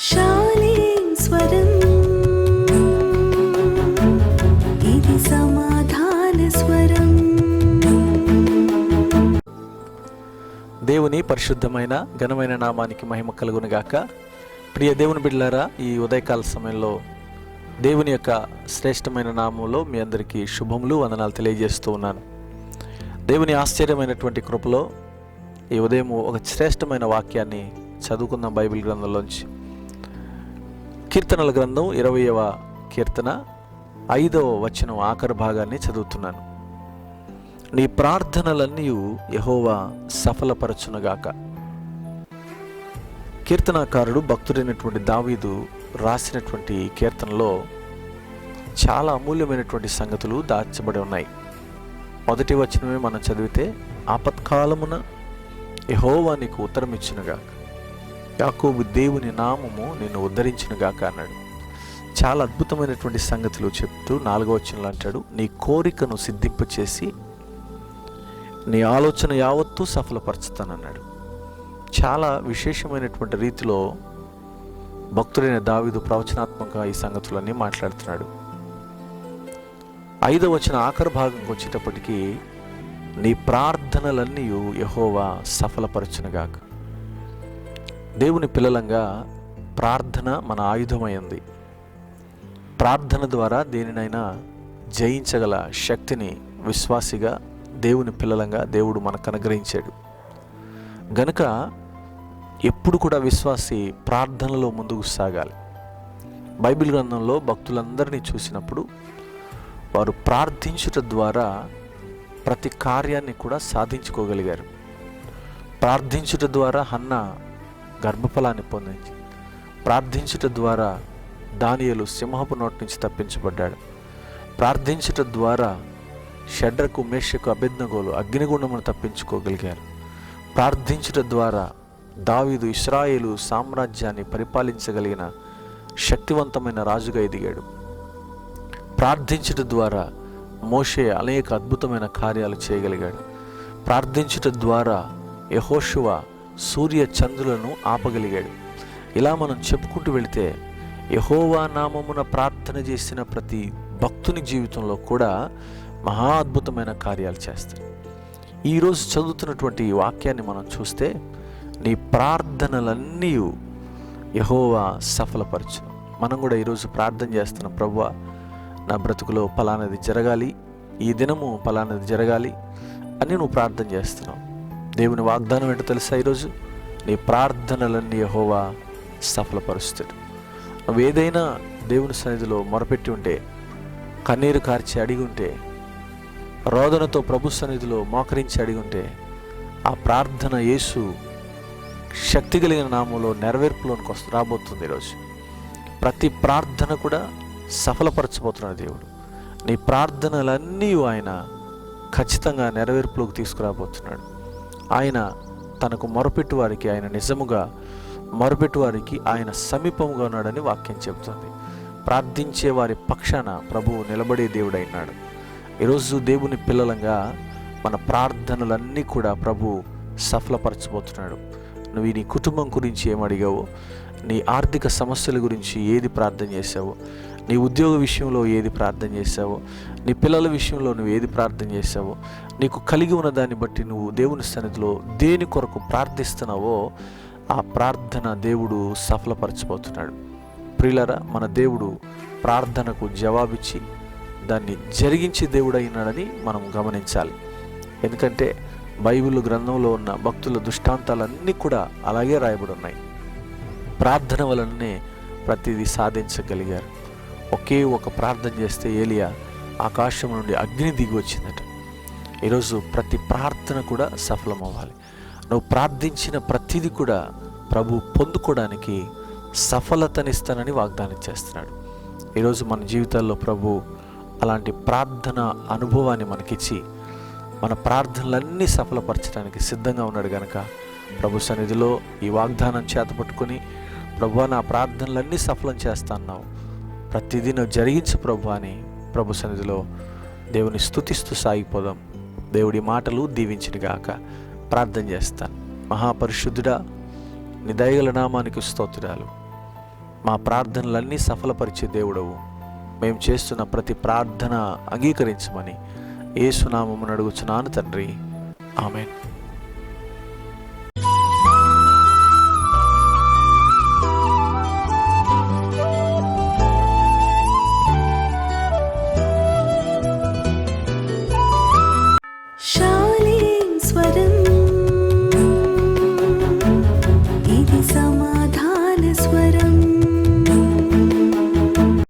శాలేం స్వరం ఇది సమాధాన స్వరం. దేవుని పరిశుద్ధమైన ఘనమైన నామానికి మహిమ కలుగునుగాక. ప్రియ దేవుని బిడ్డలారా, ఈ ఉదయకాల సమయంలో దేవుని యొక్క శ్రేష్టమైన నామంలో మీ అందరికీ శుభములు, వందనాలు తెలియజేస్తూ ఉన్నాను. దేవుని ఆశ్చర్యమైనటువంటి కృపలో ఈ ఉదయం ఒక శ్రేష్టమైన వాక్యాన్ని చదువుకుందాం. బైబిల్ గ్రంథంలోంచి కీర్తనల గ్రంథం 20వ కీర్తన 5వ వచనం ఆఖరి భాగాన్ని చదువుతున్నాను. నీ ప్రార్థనలన్నీ యెహోవా సఫలపరచునుగాక. కీర్తనాకారుడు భక్తుడైనటువంటి దావీదు రాసినటువంటి కీర్తనలో చాలా అమూల్యమైనటువంటి సంగతులు దాచబడి ఉన్నాయి. మొదటి వచనమే మనం చదివితే, ఆపత్కాలమున యెహోవా నీకు ఉత్తరమిచ్చునుగాక, యాకోబు దేవుని నామము నిన్ను ఉద్ధరించునుగాక అన్నాడు. చాలా అద్భుతమైనటువంటి సంగతులు చెప్తూ 4వ వచనంలో అంటాడు, నీ కోరికను సిద్ధింపచేసి నీ ఆలోచన యావత్తూ సఫలపరచుతానన్నాడు. చాలా విశేషమైనటువంటి రీతిలో భక్తుడైన దావీదు ప్రవచనాత్మకంగా ఈ సంగతులన్నీ మాట్లాడుతున్నాడు. 5వ వచనం ఆఖరి భాగంకి వచ్చేటప్పటికీ, నీ ప్రార్థనలన్నీ యెహోవా సఫలపరచునుగాక. దేవుని పిల్లలంగా ప్రార్థన మన ఆయుధమైంది. ప్రార్థన ద్వారా దేనినైనా జయించగల శక్తిని విశ్వాసిగా, దేవుని పిల్లలంగా దేవుడు మనకు అనుగ్రహించాడు. గనుక ఎప్పుడు కూడా విశ్వాసి ప్రార్థనలో ముందుకు సాగాలి. బైబిల్ గ్రంథంలో భక్తులందరినీ చూసినప్పుడు వారు ప్రార్థించుట ద్వారా ప్రతి కార్యాన్ని కూడా సాధించుకోగలిగారు. ప్రార్థించుట ద్వారా హన్నా గర్భఫలాన్ని పొందించి, ప్రార్థించుట ద్వారా దానియేలు సింహపు నోటి నుంచి తప్పించబడ్డాడు. ప్రార్థించుట ద్వారా షడ్రకు, మేషకు, అబేద్నెగోలు అగ్నిగుండమును తప్పించుకోగలిగారు. ప్రార్థించుట ద్వారా దావీదు ఇశ్రాయేలు సామ్రాజ్యాన్ని పరిపాలించగలిగిన శక్తివంతమైన రాజుగా ఎదిగాడు. ప్రార్థించుట ద్వారా మోషే అనేక అద్భుతమైన కార్యాలు చేయగలిగాడు. ప్రార్థించుట ద్వారా యెహోషువ సూర్య చంద్రులను ఆపగలిగాడు. ఇలా మనం చెప్పుకుంటూ వెళితే యెహోవా నామమున ప్రార్థన చేసిన ప్రతి భక్తుని జీవితంలో కూడా మహా అద్భుతమైన కార్యాలు చేస్తారు. ఈరోజు చదువుతున్నటువంటి ఈ వాక్యాన్ని మనం చూస్తే, నీ ప్రార్థనలన్నీ యెహోవా సఫలపరచును. మనం కూడా ఈరోజు ప్రార్థన చేస్తున్నాం, ప్రభువా నా బ్రతుకులో ఫలానది జరగాలి, ఈ దినము ఫలానది జరగాలి అని నువ్వు ప్రార్థన చేస్తున్నావు. దేవుని వాగ్దానం ఏంటో తెలుసా? ఈరోజు నీ ప్రార్థనలన్నీ యెహోవా సఫలపరుస్తాడు. నువ్వు ఏదైనా దేవుని సన్నిధిలో మొరపెట్టి ఉంటే, కన్నీరు కార్చి అడిగి ఉంటే, రోదనతో ప్రభు సన్నిధిలో మోకరించి అడిగి ఉంటే, ఆ ప్రార్థన యేసు శక్తి కలిగిన నామంలో నెరవేర్పులోనికి రాబోతుంది. ఈరోజు ప్రతి ప్రార్థన కూడా సఫలపరచబోతున్నాడు దేవుడు. నీ ప్రార్థనలన్నీ ఆయన ఖచ్చితంగా నెరవేర్పులోకి తీసుకురాబోతున్నాడు. ఆయన తనకు మొరపెట్టు వారికి, ఆయన నిజముగా మొరపెట్టు వారికి ఆయన సమీపంగా ఉన్నాడని వాక్యం చెబుతుంది. ప్రార్థించే వారి పక్షాన ప్రభువు నిలబడే దేవుడైనాడు. ఈరోజు దేవుని పిల్లలంగా మన ప్రార్థనలన్నీ కూడా ప్రభు సఫలపరచబోతున్నాడు. నువ్వు నీ కుటుంబం గురించి ఏమడిగావో, నీ ఆర్థిక సమస్యల గురించి ఏది ప్రార్థన చేసావో, నీ ఉద్యోగ విషయంలో ఏది ప్రార్థన చేసావో, నీ పిల్లల విషయంలో నువ్వు ఏది ప్రార్థన చేసావో, నీకు కలిగి ఉన్న దాన్ని బట్టి నువ్వు దేవుని సన్నిధిలో దేని కొరకు ప్రార్థిస్తున్నావో ఆ ప్రార్థన దేవుడు సఫలపరచబోతున్నాడు. ప్రియులారా, మన దేవుడు ప్రార్థనకు జవాబిచ్చి దాన్ని జరిగించే దేవుడు అయినాడని మనం గమనించాలి. ఎందుకంటే బైబిల్ గ్రంథంలో ఉన్న భక్తుల దృష్టాంతాలన్నీ కూడా అలాగే రాయబడి ఉన్నాయి. ప్రార్థన వలననే ప్రతిదీ సాధించగలిగారు. ఒకే ఒక ప్రార్థన చేస్తే ఏలియా ఆకాశం నుండి అగ్ని దిగి వచ్చిందట. ఈరోజు ప్రతి ప్రార్థన కూడా సఫలమవ్వాలి. నువ్వు ప్రార్థించిన ప్రతిదీ కూడా ప్రభు పొందుకోవడానికి సఫలతనిస్తానని వాగ్దానం చేస్తున్నాడు. ఈరోజు మన జీవితాల్లో ప్రభు అలాంటి ప్రార్థన అనుభవాన్ని మనకిచ్చి మన ప్రార్థనలన్నీ సఫలపరచడానికి సిద్ధంగా ఉన్నాడు. కనుక ప్రభు సన్నిధిలో ఈ వాగ్దానం చేతపట్టుకొని, ప్రభువా నా ప్రార్థనలన్నీ సఫలం చేస్తాన్నావు, ప్రతిదీ నువ్వు జరిగించు ప్రభు అని ప్రభు సన్నిధిలో దేవుని స్తుతిస్తూ సాగిపోదాం. దేవుడి మాటలు దీవించునుగాక. ప్రార్థన చేస్తాను. మహాపరిశుద్ధుడా, నీ దయగల నామానికి స్తోత్రాలు. మా ప్రార్థనలన్నీ సఫలపరిచే దేవుడవు. మేము చేస్తున్న ప్రతి ప్రార్థన అంగీకరించమని యేసు నామమున అడుగుచున్నాను తండ్రి. ఆమేన్.